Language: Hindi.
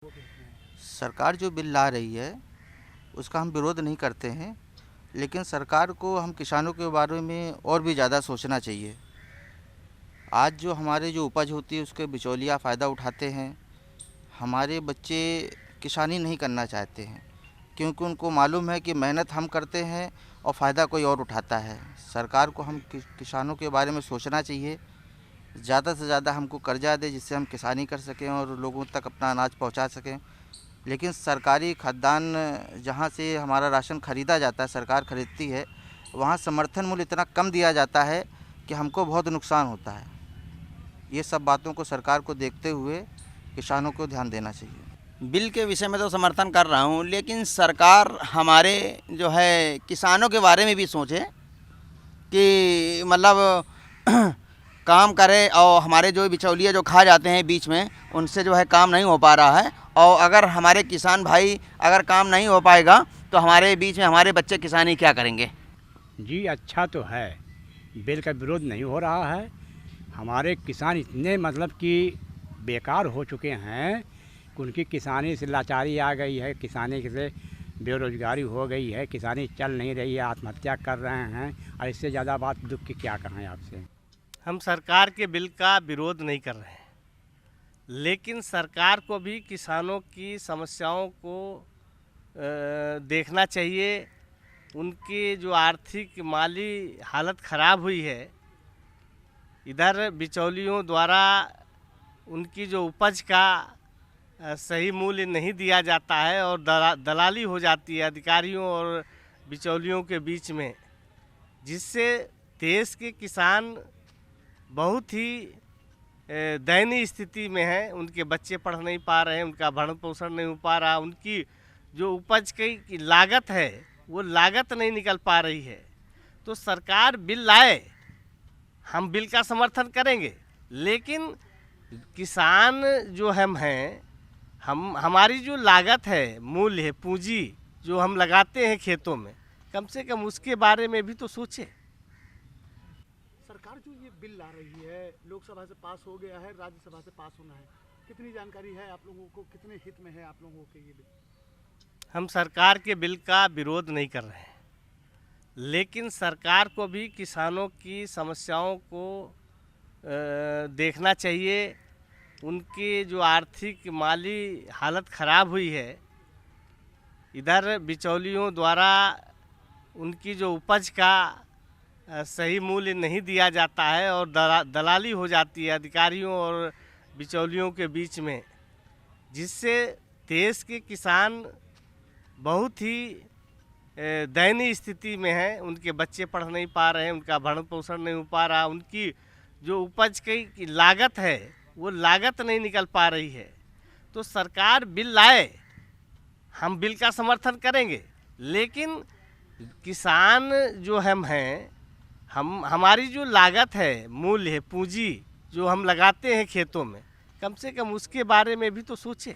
सरकार जो बिल ला रही है उसका हम विरोध नहीं करते हैं, लेकिन सरकार को हम किसानों के बारे में और भी ज़्यादा सोचना चाहिए। आज जो हमारे जो उपज होती है उसके बिचौलिया फ़ायदा उठाते हैं। हमारे बच्चे किसानी नहीं करना चाहते हैं क्योंकि उनको मालूम है कि मेहनत हम करते हैं और फ़ायदा कोई और उठाता है। सरकार को हम किसानों के बारे में सोचना चाहिए, ज़्यादा से ज़्यादा हमको कर्जा दे जिससे हम किसानी कर सकें और लोगों तक अपना अनाज पहुंचा सकें। लेकिन सरकारी खाद्यान्न जहाँ से हमारा राशन ख़रीदा जाता है, सरकार ख़रीदती है, वहाँ समर्थन मूल्य इतना कम दिया जाता है कि हमको बहुत नुकसान होता है। ये सब बातों को सरकार को देखते हुए किसानों को ध्यान देना चाहिए। बिल के विषय में तो समर्थन कर रहा हूँ, लेकिन सरकार हमारे जो है किसानों के बारे में भी सोचे कि मतलब काम करे और हमारे जो बिचौलिए जो खा जाते हैं बीच में, उनसे जो है काम नहीं हो पा रहा है। और अगर हमारे किसान भाई अगर काम नहीं हो पाएगा तो हमारे बीच में हमारे बच्चे किसानी क्या करेंगे। जी अच्छा तो है, बिल का विरोध नहीं हो रहा है। हमारे किसान इतने मतलब कि बेकार हो चुके हैं कि उनकी किसानी से लाचारी आ गई है, किसानी से बेरोजगारी हो गई है, किसानी चल नहीं रही है, आत्महत्या कर रहे हैं। और इससे ज़्यादा बात दुख की क्या कहें आपसे। हम सरकार के बिल का विरोध नहीं कर रहे हैं, लेकिन सरकार को भी किसानों की समस्याओं को देखना चाहिए। उनकी जो आर्थिक माली हालत ख़राब हुई है, इधर बिचौलियों द्वारा उनकी जो उपज का सही मूल्य नहीं दिया जाता है और दलाली हो जाती है अधिकारियों और बिचौलियों के बीच में, जिससे देश के किसान बहुत ही दयनीय स्थिति में है। उनके बच्चे पढ़ नहीं पा रहे हैं, उनका भरण पोषण नहीं हो पा रहा, उनकी जो उपज की लागत है वो लागत नहीं निकल पा रही है। तो सरकार बिल लाए, हम बिल का समर्थन करेंगे, लेकिन किसान जो हम हैं, हमारी जो लागत है, मूल्य है, पूंजी जो हम लगाते हैं खेतों में, कम से कम उसके बारे में भी तो सोचें। सरकार जो ये बिल ला रही है, लोकसभा से पास हो गया है, राज्यसभा से पास होना है, कितनी जानकारी है आप लोगों को, कितने हित में है आप लोगों के ये बिल? हम सरकार के बिल का विरोध नहीं कर रहे हैं, लेकिन सरकार को भी किसानों की समस्याओं को देखना चाहिए। उनकी जो आर्थिक माली हालत ख़राब हुई है, इधर बिचौलियों द्वारा उनकी जो उपज का सही मूल्य नहीं दिया जाता है और दलाली हो जाती है अधिकारियों और बिचौलियों के बीच में, जिससे देश के किसान बहुत ही दयनीय स्थिति में है। उनके बच्चे पढ़ नहीं पा रहे हैं, उनका भरण पोषण नहीं हो पा रहा, उनकी जो उपज की लागत है वो लागत नहीं निकल पा रही है। तो सरकार बिल लाए, हम बिल का समर्थन करेंगे, लेकिन किसान जो हम हैं, हमारी जो लागत है, मूल्य है, पूंजी जो हम लगाते हैं खेतों में, कम से कम उसके बारे में भी तो सोचें।